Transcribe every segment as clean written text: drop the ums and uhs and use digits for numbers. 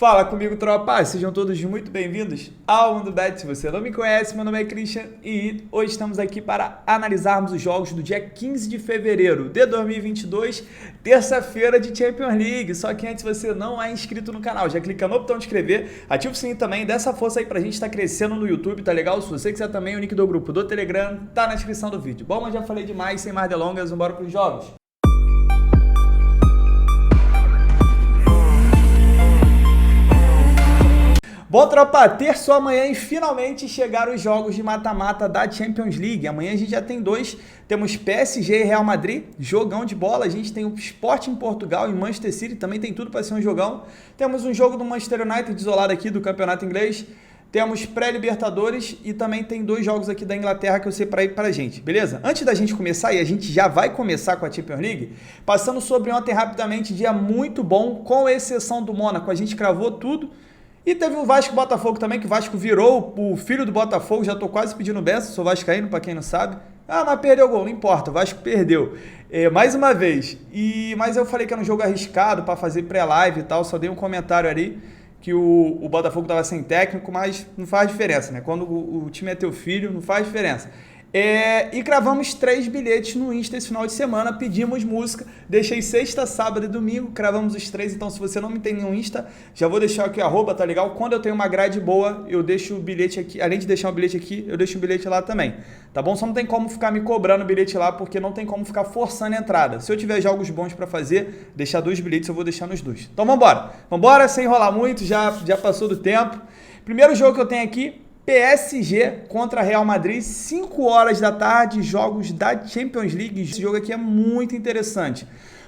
Fala comigo, tropa! Sejam todos muito bem-vindos ao Mundo Bet. Se você não me conhece, meu nome é Christian e hoje estamos aqui para analisarmos os jogos do dia 15 de fevereiro de 2022, terça-feira de Champions League. Só que antes, se você não é inscrito no canal, já clica no botão de inscrever, ativa o sininho também, dá essa força aí pra gente estar crescendo no YouTube, tá legal? Se você quiser também, o link do grupo do Telegram tá na descrição do vídeo. Bom, mas já falei demais, sem mais delongas, vamos embora pros jogos. Bom, tropa, terça amanhã e finalmente chegaram os jogos de mata-mata da Champions League. Amanhã a gente já tem dois, temos PSG e Real Madrid, jogão de bola. A gente tem o Sporting Portugal e Manchester City, também tem tudo para ser um jogão. Temos um jogo do Manchester United isolado aqui do campeonato inglês. Temos pré-Libertadores e também tem dois jogos aqui da Inglaterra que eu separei pra gente, beleza? Antes da gente começar, e a gente já vai começar com a Champions League, passando sobre ontem rapidamente, dia muito bom, com exceção do Mônaco, a gente cravou tudo. E teve o Vasco e Botafogo também, que o Vasco virou o filho do Botafogo, já tô quase pedindo benção, sou vascaíno, pra quem não sabe. Ah, mas perdeu o gol, não importa, o Vasco perdeu. Mais uma vez, mas eu falei que era um jogo arriscado pra fazer pré-live e tal, só dei um comentário ali que o Botafogo tava sem técnico, mas não faz diferença, né? Quando o time é teu filho, não faz diferença. E cravamos 3 bilhetes no Insta esse final de semana, pedimos música, deixei sexta, sábado e domingo, cravamos os 3, então se você não me tem no Insta, já vou deixar aqui @, tá legal? Quando eu tenho uma grade boa, eu deixo o bilhete aqui, além de deixar um bilhete aqui, eu deixo um bilhete lá também, tá bom? Só não tem como ficar me cobrando o bilhete lá, porque não tem como ficar forçando a entrada. Se eu tiver jogos bons pra fazer, deixar 2 bilhetes, eu vou deixar nos 2. Então vambora, sem enrolar muito, já passou do tempo. Primeiro jogo que eu tenho aqui, PSG contra Real Madrid, 5 horas da tarde, jogos da Champions League. Esse jogo aqui é muito interessante.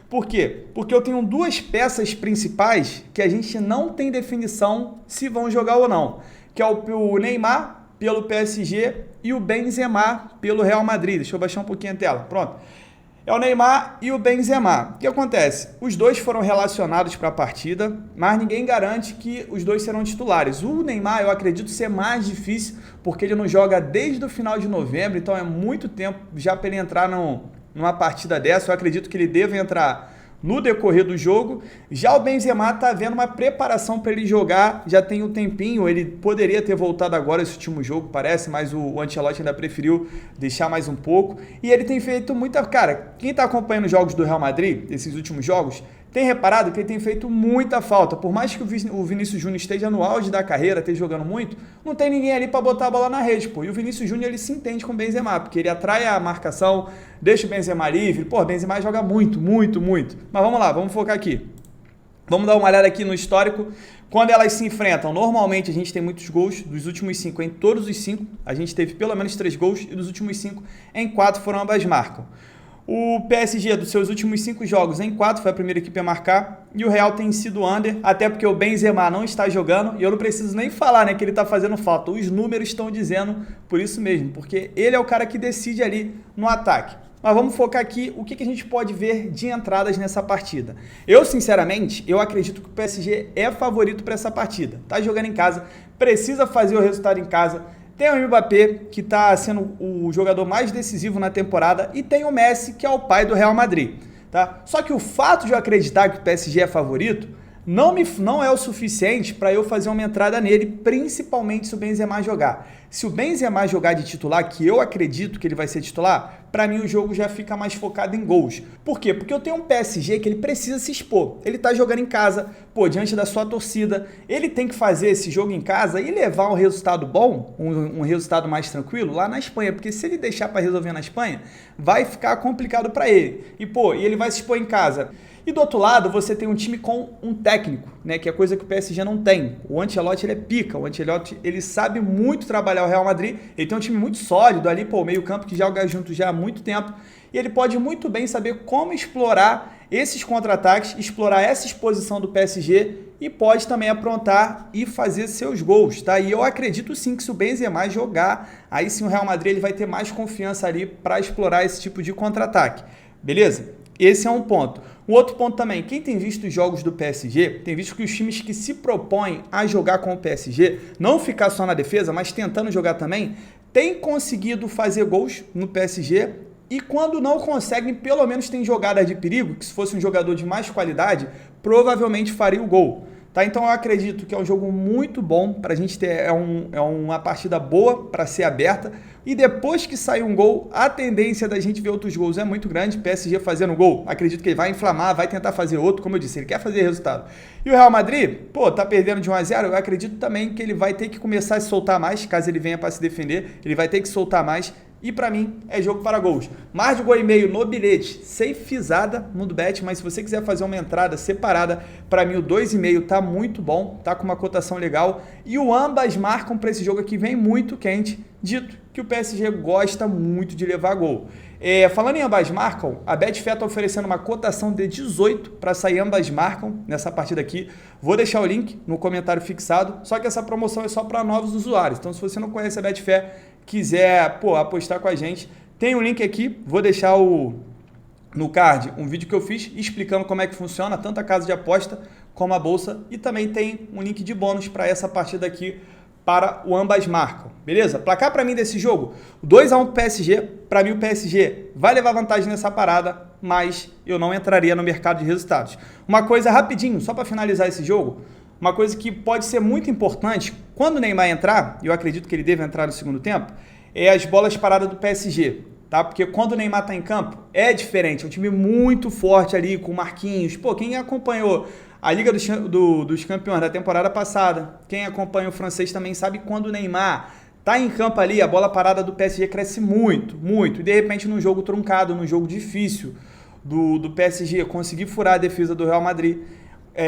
Por quê? Porque eu tenho duas peças principais que a gente não tem definição se vão jogar ou não, que é o Neymar pelo PSG e o Benzema pelo Real Madrid. Deixa eu baixar um pouquinho a tela. Pronto. É o Neymar e o Benzema. O que acontece? Os dois foram relacionados para a partida, mas ninguém garante que os dois serão titulares. O Neymar, eu acredito ser mais difícil, porque ele não joga desde o final de novembro, então é muito tempo já para ele entrar numa partida dessa. Eu acredito que ele deva entrar no decorrer do jogo. Já o Benzema está havendo uma preparação para ele jogar, já tem um tempinho, ele poderia ter voltado agora esse último jogo, parece, mas o Ancelotti ainda preferiu deixar mais um pouco, e ele tem feito muita... Cara, quem está acompanhando os jogos do Real Madrid, esses últimos jogos, tem reparado que ele tem feito muita falta. Por mais que o Vinícius Júnior esteja no auge da carreira, esteja jogando muito, não tem ninguém ali para botar a bola na rede, pô. E o Vinícius Júnior, ele se entende com o Benzema, porque ele atrai a marcação, deixa o Benzema livre. Pô, o Benzema joga muito. Mas vamos lá, vamos focar aqui. Vamos dar uma olhada aqui no histórico. Quando elas se enfrentam, normalmente a gente tem muitos gols. Dos últimos 5, em todos os 5, a gente teve pelo menos 3 gols. E dos últimos 5, em 4 foram ambas marcam. O PSG, dos seus últimos 5 jogos, em 4 foi a primeira equipe a marcar, e o Real tem sido under, até porque o Benzema não está jogando, e eu não preciso nem falar, né, que ele está fazendo falta. Os números estão dizendo por isso mesmo, porque ele é o cara que decide ali no ataque. Mas vamos focar aqui o que a gente pode ver de entradas nessa partida. Eu, sinceramente, eu acredito que o PSG é favorito para essa partida. Tá jogando em casa, precisa fazer o resultado em casa. Tem o Mbappé, que está sendo o jogador mais decisivo na temporada, e tem o Messi, que é o pai do Real Madrid. Tá? Só que o fato de eu acreditar que o PSG é favorito não é o suficiente para eu fazer uma entrada nele, principalmente se o Benzema jogar. Se o Benzema jogar de titular, que eu acredito que ele vai ser titular, para mim o jogo já fica mais focado em gols. Por quê? Porque eu tenho um PSG que ele precisa se expor. Ele tá jogando em casa, pô, diante da sua torcida. Ele tem que fazer esse jogo em casa e levar um resultado bom, um resultado mais tranquilo lá na Espanha. Porque se ele deixar para resolver na Espanha, vai ficar complicado para ele. E ele vai se expor em casa. E do outro lado, você tem um time com um técnico, né, que é coisa que o PSG não tem. O Ancelotti, ele é pica. O Ancelotti, ele sabe muito trabalhar o Real Madrid. Ele tem um time muito sólido ali, pô, o meio-campo que joga junto já há muito tempo. E ele pode muito bem saber como explorar esses contra-ataques, explorar essa exposição do PSG e pode também aprontar e fazer seus gols, tá? E eu acredito sim que se o Benzema jogar, aí sim o Real Madrid ele vai ter mais confiança ali para explorar esse tipo de contra-ataque. Beleza? Esse é um ponto. Um outro ponto também, quem tem visto os jogos do PSG, tem visto que os times que se propõem a jogar com o PSG, não ficar só na defesa, mas tentando jogar também, tem conseguido fazer gols no PSG e quando não conseguem, pelo menos tem jogadas de perigo, que se fosse um jogador de mais qualidade, provavelmente faria o gol. Tá? Então eu acredito que é um jogo muito bom para a gente ter, é uma partida boa para ser aberta. E depois que sair um gol, a tendência da gente ver outros gols é muito grande. PSG fazendo gol, acredito que ele vai inflamar, vai tentar fazer outro, como eu disse, ele quer fazer resultado. E o Real Madrid, pô, tá perdendo de 1 a 0, eu acredito também que ele vai ter que começar a se soltar mais, caso ele venha para se defender, ele vai ter que soltar mais. E para mim é jogo para gols. Mais de gol e meio no bilhete, safezada no bet, mas se você quiser fazer uma entrada separada, para mim o 2,5 tá muito bom, tá com uma cotação legal. E o ambas marcam para esse jogo aqui, vem muito quente, dito que o PSG gosta muito de levar gol. Falando em ambas marcam, a Betfair está oferecendo uma cotação de 18 para sair ambas marcam nessa partida aqui. Vou deixar o link no comentário fixado, só que essa promoção é só para novos usuários. Então se você não conhece a Betfair, quiser apostar com a gente, tem um link aqui, vou deixar no card um vídeo que eu fiz explicando como é que funciona tanto a casa de aposta como a bolsa, e também tem um link de bônus para essa partida aqui para o ambas marcam, beleza? Placar para mim desse jogo, 2-1 PSG, para mim o PSG vai levar vantagem nessa parada, mas eu não entraria no mercado de resultados. Uma coisa rapidinho, só para finalizar esse jogo, uma coisa que pode ser muito importante, quando o Neymar entrar, e eu acredito que ele deve entrar no segundo tempo, é as bolas paradas do PSG, tá? Porque quando o Neymar está em campo, é diferente, é um time muito forte ali, com Marquinhos. Pô, quem acompanhou a Liga dos Campeões da temporada passada, quem acompanha o francês também sabe quando o Neymar tá em campo ali, a bola parada do PSG cresce muito, muito. E de repente num jogo truncado, num jogo difícil do PSG, conseguir furar a defesa do Real Madrid,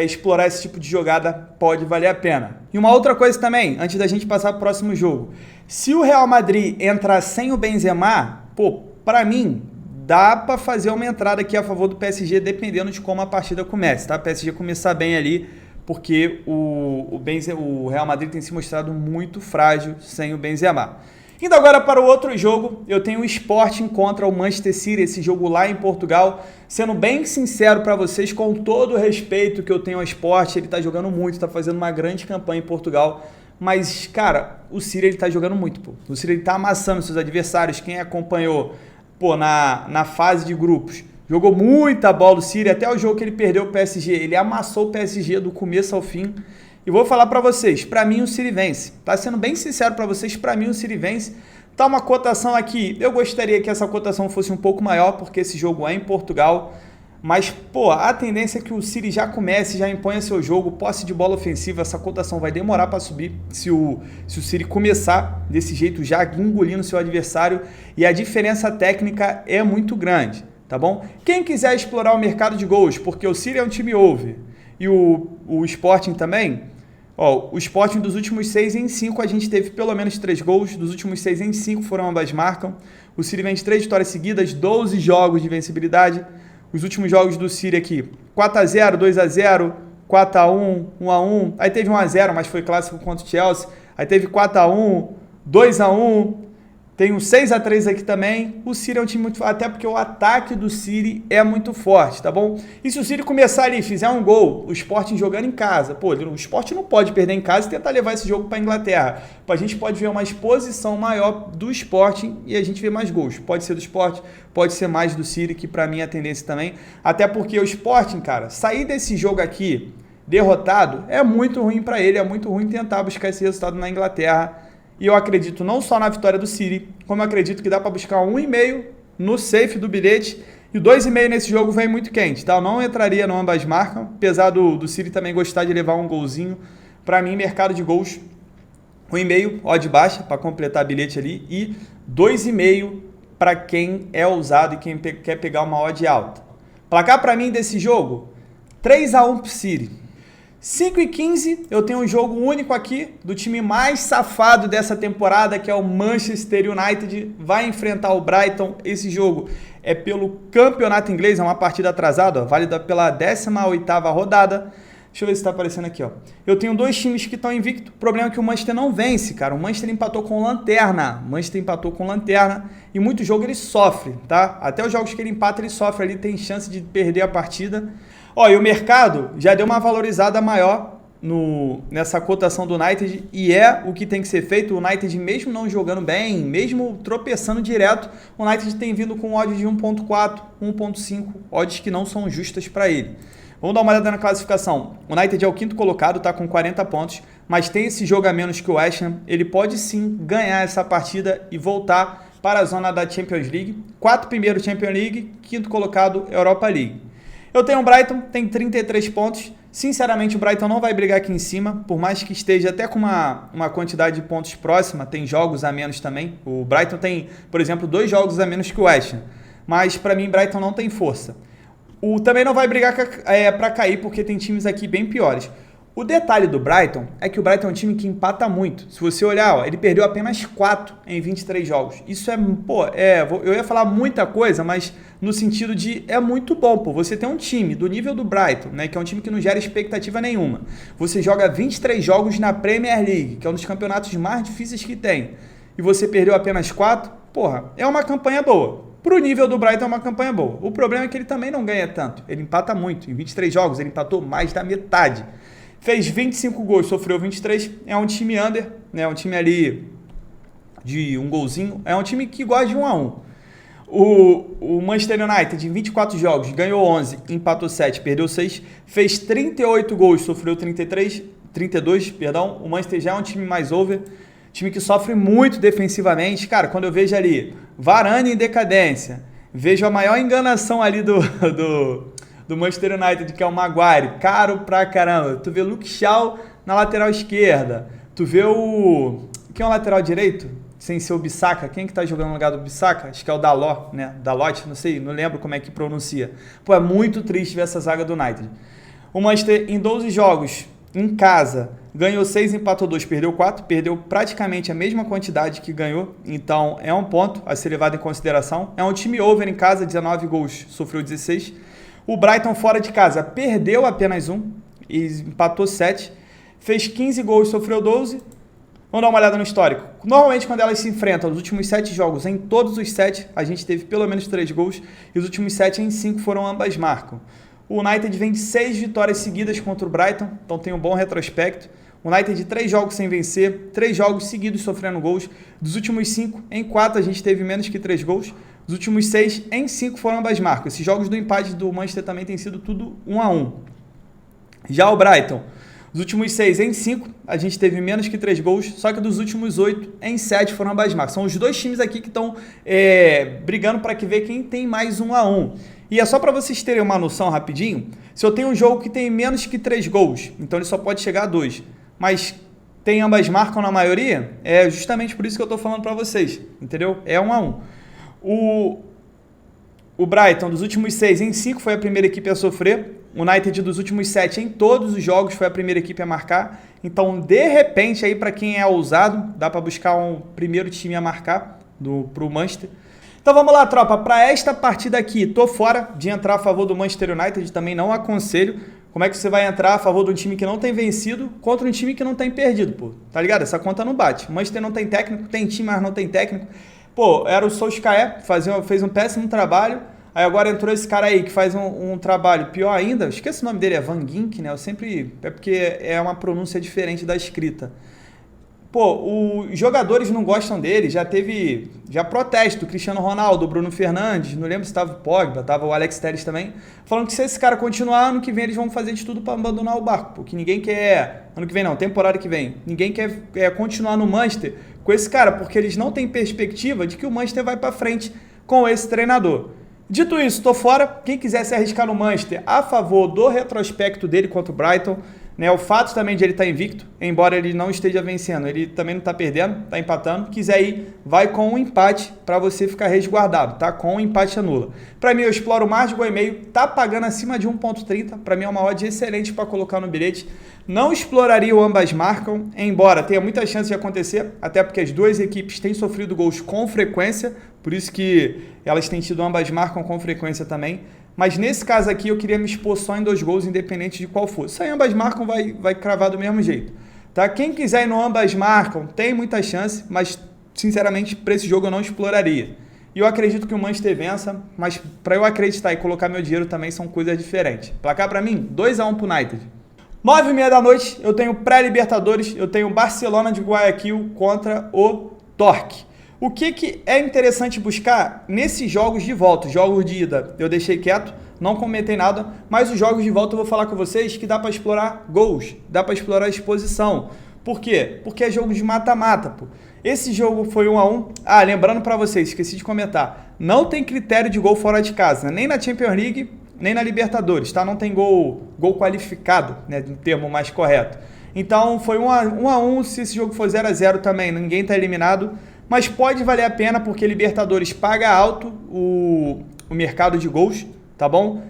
explorar esse tipo de jogada pode valer a pena. E uma outra coisa também, antes da gente passar para o próximo jogo. Se o Real Madrid entrar sem o Benzema, pô, para mim, dá para fazer uma entrada aqui a favor do PSG, dependendo de como a partida comece, tá? O PSG começar bem ali, porque o Real Madrid tem se mostrado muito frágil sem o Benzema. Indo agora para o outro jogo, eu tenho o Sporting contra o Manchester City, esse jogo lá em Portugal. Sendo bem sincero para vocês, com todo o respeito que eu tenho ao Sporting, ele está jogando muito, está fazendo uma grande campanha em Portugal. Mas, cara, o City ele tá jogando muito, pô. O City ele tá amassando seus adversários. Quem acompanhou, pô, na fase de grupos, jogou muita bola o City, até o jogo que ele perdeu o PSG. Ele amassou o PSG do começo ao fim. E vou falar para vocês, para mim o City vence. Tá sendo bem sincero para vocês, para mim o City vence. Tá uma cotação aqui, eu gostaria que essa cotação fosse um pouco maior, porque esse jogo é em Portugal. Mas, pô, a tendência é que o City já comece, já imponha seu jogo, posse de bola ofensiva, essa cotação vai demorar para subir se o City começar desse jeito, já engolindo seu adversário, e a diferença técnica é muito grande, tá bom? Quem quiser explorar o mercado de gols, porque o City é um time over, e o Sporting também, ó, o Sporting dos últimos 6 em 5 a gente teve pelo menos 3 gols, dos últimos 6 em 5 foram ambas marcam, o City vem de 3 vitórias seguidas, 12 jogos de vencibilidade. Os últimos jogos do City aqui, 4-0, 2-0, 4-1, 1-1, aí teve 1-0, mas foi clássico contra o Chelsea, aí teve 4-1, 2-1, tem um 6-3 aqui também. O City é um time muito forte, até porque o ataque do City é muito forte, tá bom? E se o City começar ali, fizer um gol, o Sporting jogando em casa, pô, o Sporting não pode perder em casa e tentar levar esse jogo para a Inglaterra. A gente pode ver uma exposição maior do Sporting e a gente vê mais gols. Pode ser do Sporting, pode ser mais do City, que para mim é a tendência também. Até porque o Sporting, cara, sair desse jogo aqui derrotado é muito ruim para ele, é muito ruim tentar buscar esse resultado na Inglaterra. E eu acredito não só na vitória do City, como eu acredito que dá para buscar 1,5 no safe do bilhete. E o 2,5 nesse jogo vem muito quente, tá? Eu não entraria no ambas marcam, apesar do City também gostar de levar um golzinho. Para mim, mercado de gols, 1,5, odd baixa, para completar bilhete ali. E 2,5 para quem é ousado e quem quer pegar uma odd alta. Placar para mim desse jogo, 3-1 pro City. 5h15, eu tenho um jogo único aqui do time mais safado dessa temporada, que é o Manchester United, vai enfrentar o Brighton. Esse jogo é pelo campeonato inglês, é uma partida atrasada, ó, válida pela 18ª rodada. Deixa eu ver se está aparecendo aqui, ó. Eu tenho 2 times que estão invictos, o problema é que o Manchester não vence, cara. O Manchester empatou com lanterna, e muito jogo ele sofre, tá? Até os jogos que ele empata, ele sofre ali, tem chance de perder a partida. Ó, e o mercado já deu uma valorizada maior nessa cotação do United, e é o que tem que ser feito. O United, mesmo não jogando bem, mesmo tropeçando direto, o United tem vindo com odds de 1.4, 1.5, odds que não são justas para ele. Vamos dar uma olhada na classificação. O United é o quinto colocado, tá com 40 pontos, mas tem esse jogo a menos que o West Ham. Ele pode sim ganhar essa partida e voltar para a zona da Champions League. Quarto primeiro Champions League, quinto colocado Europa League. Eu tenho o Brighton, tem 33 pontos. Sinceramente, o Brighton não vai brigar aqui em cima, por mais que esteja até com uma quantidade de pontos próxima, tem jogos a menos também. O Brighton tem, por exemplo, 2 jogos a menos que o West Ham, mas para mim, Brighton não tem força. Também não vai brigar para cair, porque tem times aqui bem piores. O detalhe do Brighton é que o Brighton é um time que empata muito. Se você olhar, ó, ele perdeu apenas 4 em 23 jogos. Isso eu ia falar muita coisa, mas no sentido de é muito bom, pô. Você tem um time do nível do Brighton, né, que é um time que não gera expectativa nenhuma. Você joga 23 jogos na Premier League, que é um dos campeonatos mais difíceis que tem, e você perdeu apenas 4, porra, é uma campanha boa. Pro nível do Brighton é uma campanha boa. O problema é que ele também não ganha tanto. Ele empata muito. Em 23 jogos, ele empatou mais da metade. Fez 25 gols, sofreu 23. É um time under, né? Um time ali de um golzinho. É um time que gosta de 1 a 1. O Manchester United, em 24 jogos, ganhou 11, empatou 7, perdeu 6. Fez 38 gols, sofreu 32, perdão. O Manchester já é um time mais over. Time que sofre muito defensivamente. Cara, quando eu vejo ali Varane em decadência, vejo a maior enganação ali do Manchester United, que é o Maguire, caro pra caramba. Tu vê Luke Shaw na lateral esquerda. Tu vê quem é o lateral direito? Sem ser o Bissaka. Quem que tá jogando no lugar do Bissaka? Acho que é o Dalot, né? Dalot, não sei, não lembro como é que pronuncia. Pô, é muito triste ver essa zaga do United. O Manchester, em 12 jogos, em casa, ganhou 6, empatou 2, perdeu 4, perdeu praticamente a mesma quantidade que ganhou, então é um ponto a ser levado em consideração. É um time over em casa, 19 gols, sofreu 16. O Brighton fora de casa perdeu apenas 1 e empatou 7, fez 15 gols, sofreu 12. Vamos dar uma olhada no histórico. Normalmente, quando elas se enfrentam nos últimos 7 jogos, em todos os 7, a gente teve pelo menos 3 gols, e os últimos 7 em 5 foram ambas marcam. O United vem de 6 vitórias seguidas contra o Brighton, então tem um bom retrospecto. O United de 3 jogos sem vencer, 3 jogos seguidos sofrendo gols. Dos últimos 5, em 4 a gente teve menos que 3 gols. Dos últimos 6, em 5 foram ambas marcas. Esses jogos do empate do Manchester também tem sido tudo 1 a 1. Já o Brighton, dos últimos 6, em 5, a gente teve menos que 3 gols, só que dos últimos 8, em 7 foram ambas marcas. São os dois times aqui que estão brigando para ver quem tem mais 1 a 1. E é só para vocês terem uma noção rapidinho, se eu tenho um jogo que tem menos que 3 gols, então ele só pode chegar a 2, mas tem ambas marcam na maioria, é justamente por isso que eu estou falando para vocês, entendeu? É 1 a 1. O Brighton, dos últimos 6, em 5 foi a primeira equipe a sofrer. O United, dos últimos 7, em todos os jogos, foi a primeira equipe a marcar. Então, de repente, aí para quem é ousado, dá para buscar um primeiro time a marcar para o Manchester. Então vamos lá, tropa, para esta partida aqui, tô fora de entrar a favor do Manchester United, também não aconselho. Como é que você vai entrar a favor de um time que não tem vencido contra um time que não tem perdido, pô? Tá ligado? Essa conta não bate. O Manchester não tem técnico, tem time, mas não tem técnico. Pô, era o Solskjaer, fez um péssimo trabalho, aí agora entrou esse cara aí que faz um trabalho pior ainda, esqueci o nome dele, é Van Gink, né? É porque é uma pronúncia diferente da escrita. Pô, os jogadores não gostam dele, já protesto, o Cristiano Ronaldo, o Bruno Fernandes, não lembro se estava o Pogba, estava o Alex Telles também, falando que se esse cara continuar, ano que vem eles vão fazer de tudo para abandonar o barco, porque ninguém quer, ano que vem não, temporada que vem, ninguém quer continuar no Manchester com esse cara, porque eles não têm perspectiva de que o Manchester vai para frente com esse treinador. Dito isso, estou fora, quem quiser se arriscar no Manchester a favor do retrospecto dele contra o Brighton, né, o fato também de ele estar invicto, embora ele não esteja vencendo, ele também não está perdendo, está empatando. Quiser ir, vai com um empate para você ficar resguardado, tá? Com um empate anula. Para mim, eu exploro mais de 1,5, tá pagando acima de 1,30. Para mim é uma odd excelente para colocar no bilhete. Não exploraria o ambas marcam, embora tenha muita chance de acontecer, até porque as duas equipes têm sofrido gols com frequência, por isso que elas têm tido ambas marcam com frequência também. Mas nesse caso aqui eu queria me expor só em 2 gols, independente de qual for. Se ambas marcam, vai cravar do mesmo jeito. Tá? Quem quiser ir no ambas marcam, tem muita chance, mas sinceramente para esse jogo eu não exploraria. E eu acredito que o Manchester vença, mas para eu acreditar e colocar meu dinheiro também são coisas diferentes. Placar para mim, 2 a 1 pro United. 9h30 da noite, eu tenho pré-Libertadores, eu tenho Barcelona de Guayaquil contra o Torque. O que é interessante buscar nesses jogos de volta? Jogos de ida eu deixei quieto, não comentei nada, mas os jogos de volta eu vou falar com vocês que dá para explorar gols, dá para explorar exposição. Por quê? Porque é jogo de mata-mata, pô. Esse jogo foi 1 a 1. Ah, lembrando para vocês, esqueci de comentar, não tem critério de gol fora de casa, nem na Champions League, nem na Libertadores, tá? Não tem gol qualificado, né, no termo mais correto. Então foi 1 a 1, se esse jogo for 0 a 0 também, ninguém tá eliminado, mas pode valer a pena porque Libertadores paga alto o mercado de gols, tá bom?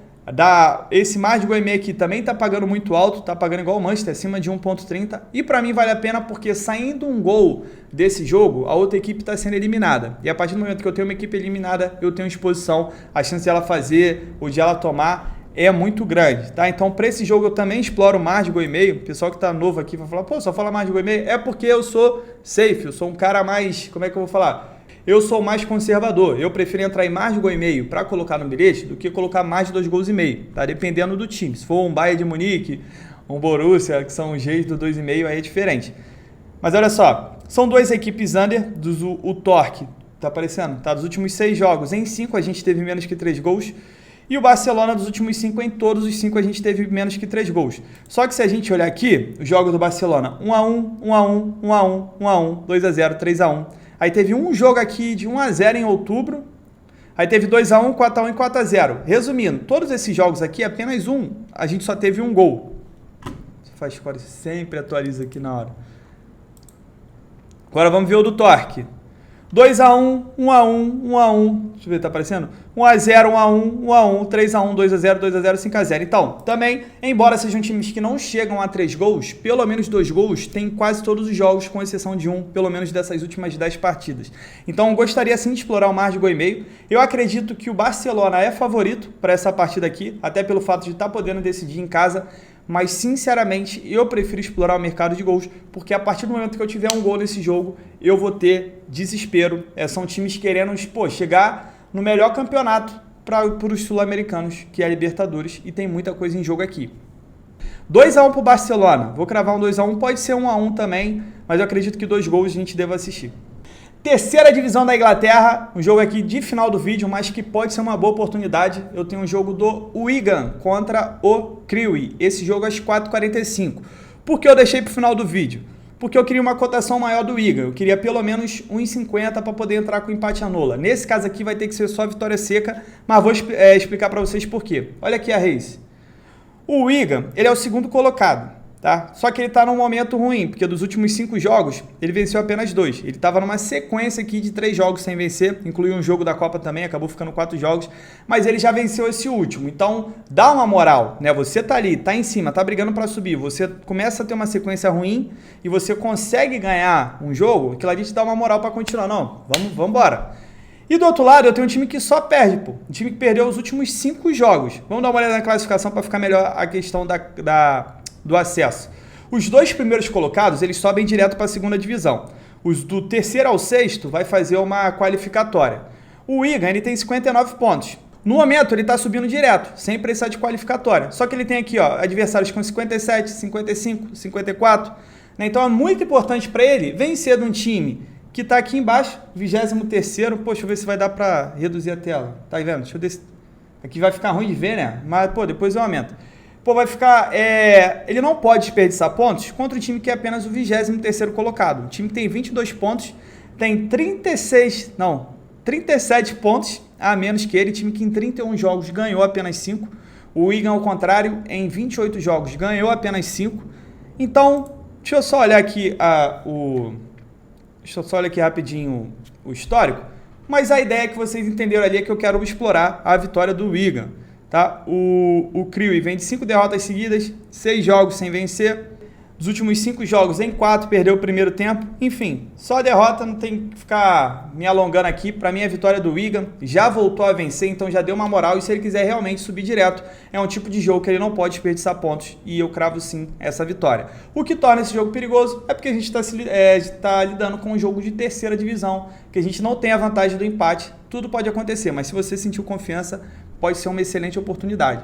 Esse mais de gol e meio aqui também tá pagando muito alto, tá pagando igual o Manchester, acima de 1.30, e para mim vale a pena porque saindo um gol desse jogo, a outra equipe está sendo eliminada, e a partir do momento que eu tenho uma equipe eliminada, eu tenho exposição, a chance de ela fazer ou de ela tomar é muito grande, tá? Então para esse jogo eu também exploro mais de gol e meio. O pessoal que tá novo aqui vai falar, pô, só fala mais de gol e meio, é porque eu sou safe, eu sou um cara mais, como é que eu vou falar? Eu sou mais conservador, eu prefiro entrar em mais de gol e meio para colocar no bilhete do que colocar mais de 2 gols e meio, tá? Dependendo do time. Se for um Bayern de Munique, um Borussia, que são os reis do 2,5, aí é diferente. Mas olha só, são duas equipes under, o Torque, tá aparecendo? Tá? Dos últimos 6 jogos, em 5 a gente teve menos que 3 gols. E o Barcelona, dos últimos 5, em todos os 5 a gente teve menos que 3 gols. Só que se a gente olhar aqui, os jogos do Barcelona, 1 a 1, 1 a 1, 1 a 1, 1 a 1, 2 a 0, 3 a 1. Aí teve um jogo aqui de 1 a 0 em outubro. Aí teve 2 a 1, 4 a 1 e 4 a 0. Resumindo, todos esses jogos aqui, apenas a gente só teve um gol. Faz score, sempre atualiza aqui na hora. Agora vamos ver o do Torque. 2 a 1, 1 a 1, 1 a 1. Deixa eu ver, tá aparecendo? 1 a 0, 1 a 1, 1 a 1, 3 a 1, 2 a 0, 2 a 0, 5 a 0. Então, também, embora sejam times que não chegam a 3 gols, pelo menos 2 gols tem quase todos os jogos, com exceção de um, pelo menos dessas últimas 10 partidas. Então, eu gostaria sim de explorar o mar de gol e meio. Eu acredito que o Barcelona é favorito para essa partida aqui, até pelo fato de estar podendo decidir em casa. Mas, sinceramente, eu prefiro explorar o mercado de gols, porque a partir do momento que eu tiver um gol nesse jogo, eu vou ter desespero. São times querendo, chegar no melhor campeonato para os sul-americanos, que é a Libertadores, e tem muita coisa em jogo aqui. 2 a 1 para o Barcelona. Vou cravar um 2 a 1, pode ser 1 a 1 também, mas eu acredito que 2 gols a gente deva assistir. Terceira divisão da Inglaterra, um jogo aqui de final do vídeo, mas que pode ser uma boa oportunidade. Eu tenho um jogo do Wigan contra o Crewe. Esse jogo às 4h45. Por que eu deixei para o final do vídeo? Porque eu queria uma cotação maior do Wigan. Eu queria pelo menos 1,50 para poder entrar com empate anula. Nesse caso aqui vai ter que ser só vitória seca, mas vou explicar para vocês por quê. Olha aqui a race. O Wigan, ele é o segundo colocado. Tá? Só que ele está num momento ruim, porque dos últimos 5 jogos, ele venceu apenas 2. Ele estava numa sequência aqui de 3 jogos sem vencer, incluiu um jogo da Copa também, acabou ficando 4 jogos, mas ele já venceu esse último. Então, dá uma moral, né? Você tá ali, tá em cima, tá brigando para subir, você começa a ter uma sequência ruim e você consegue ganhar um jogo, aquilo ali te dá uma moral para continuar. Não, vamos embora. E do outro lado, eu tenho um time que só perde, pô. Um time que perdeu os últimos 5 jogos. Vamos dar uma olhada na classificação para ficar melhor a questão do acesso. Os 2 primeiros colocados, eles sobem direto para a segunda divisão. Os do terceiro ao sexto vai fazer uma qualificatória. O Wigan, ele tem 59 pontos. No momento, ele está subindo direto, sem precisar de qualificatória. Só que ele tem aqui, ó, adversários com 57, 55, 54. Né? Então, é muito importante para ele vencer de um time que está aqui embaixo, 23º. Pô, deixa eu ver se vai dar para reduzir a tela. Tá vendo? Deixa eu ver. Aqui vai ficar ruim de ver, né? Mas, pô, depois eu aumento. Pô, vai ficar... ele não pode desperdiçar pontos contra o time que é apenas o 23º colocado. O time que tem 22 pontos, tem 37 pontos a menos que ele. Time que em 31 jogos ganhou apenas 5. O Wigan, ao contrário, em 28 jogos ganhou apenas 5. Então, deixa eu só olhar aqui Deixa eu só olhar aqui rapidinho o histórico. Mas a ideia que vocês entenderam ali é que eu quero explorar a vitória do Wigan. Tá? O Crewe vem de 5 derrotas seguidas, 6 jogos sem vencer. Dos últimos 5 jogos, em 4 perdeu o primeiro tempo. Enfim, só derrota, não tem que ficar me alongando aqui. Para mim, a vitória do Wigan já voltou a vencer, então já deu uma moral. E se ele quiser realmente subir direto, é um tipo de jogo que ele não pode desperdiçar pontos. E eu cravo sim essa vitória. O que torna esse jogo perigoso é porque a gente está lidando com um jogo de terceira divisão, que a gente não tem a vantagem do empate. Tudo pode acontecer, mas se você sentiu confiança, pode ser uma excelente oportunidade.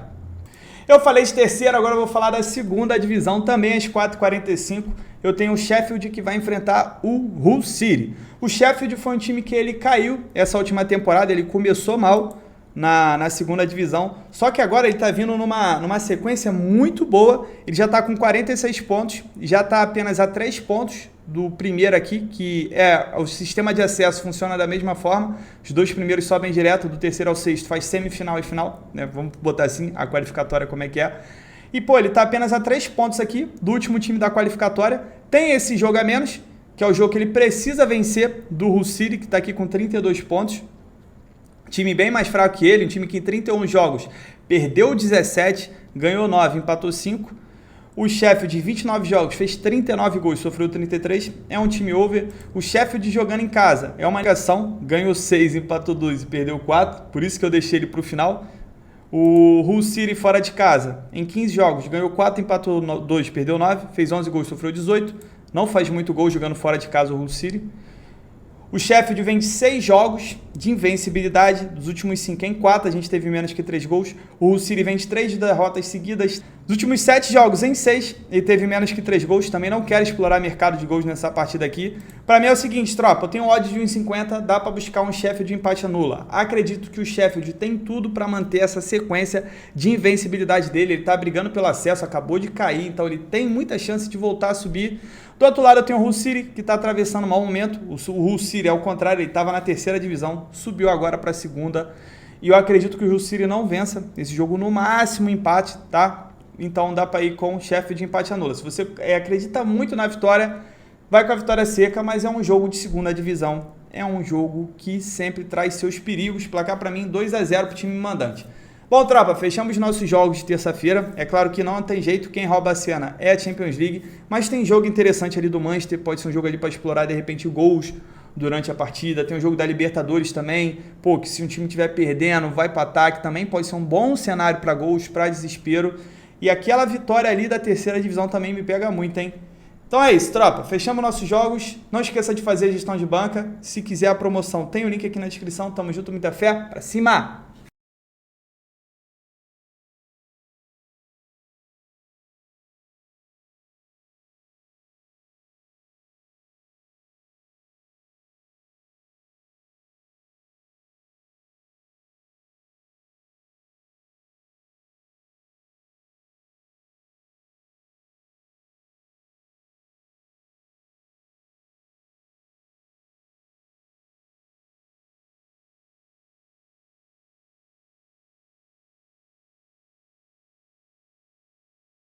Eu falei de terceira, agora eu vou falar da segunda divisão, também às 4h45. Eu tenho o Sheffield que vai enfrentar o Hull City. O Sheffield foi um time que ele caiu essa última temporada, ele começou mal, na segunda divisão. Só que agora ele está vindo numa sequência muito boa. Ele já está com 46 pontos, já está apenas a 3 pontos do primeiro aqui, que o sistema de acesso funciona da mesma forma. Os 2 primeiros sobem direto, do terceiro ao sexto faz semifinal e final, né? Vamos botar assim, a qualificatória como é que é. E, pô, ele está apenas a 3 pontos aqui do último time da qualificatória. Tem esse jogo a menos, que é o jogo que ele precisa vencer do Hull City, que está aqui com 32 pontos. Time bem mais fraco que ele, um time que em 31 jogos perdeu 17, ganhou 9, empatou 5. O Sheffield, de 29 jogos, fez 39 gols, sofreu 33, é um time over. O Sheffield jogando em casa é uma negação, ganhou 6, empatou 2 e perdeu 4, por isso que eu deixei ele para o final. O Hull City fora de casa, em 15 jogos, ganhou 4, empatou 2, perdeu 9, fez 11 gols, sofreu 18, não faz muito gol jogando fora de casa o Hull City. O Sheffield vem de 6 jogos de invencibilidade, dos últimos 5 em 4, a gente teve menos que 3 gols. O Hull City vem de 3 derrotas seguidas. Dos últimos 7 jogos em 6, ele teve menos que 3 gols. Também não quero explorar mercado de gols nessa partida aqui. Para mim é o seguinte, tropa, eu tenho odd de 1,50, dá para buscar um Sheffield de empate nula. Acredito que o Sheffield tem tudo para manter essa sequência de invencibilidade dele. Ele está brigando pelo acesso, acabou de cair, então ele tem muita chance de voltar a subir. Do outro lado eu tenho o Hull City, que está atravessando um mau momento. O Hull City, ao contrário, ele estava na 3ª divisão, subiu agora para a 2ª. E eu acredito que o Hull City não vença esse jogo, no máximo empate, tá? Então dá para ir com o Sheffield de empate anula. Se você acredita muito na vitória, vai com a vitória seca, mas é um jogo de 2ª divisão. É um jogo que sempre traz seus perigos. Placar para mim 2-0 para o time mandante. Bom, tropa, fechamos nossos jogos de terça-feira. É claro que não tem jeito, quem rouba a cena é a Champions League, mas tem jogo interessante ali do Manchester, pode ser um jogo ali para explorar de repente gols durante a partida. Tem um jogo da Libertadores também, pô, que se um time estiver perdendo, vai para ataque, também pode ser um bom cenário para gols, para desespero. E aquela vitória ali da 3ª divisão também me pega muito, hein? Então é isso, tropa. Fechamos nossos jogos. Não esqueça de fazer a gestão de banca. Se quiser a promoção, tem o link aqui na descrição. Tamo junto, muita fé. Pra cima!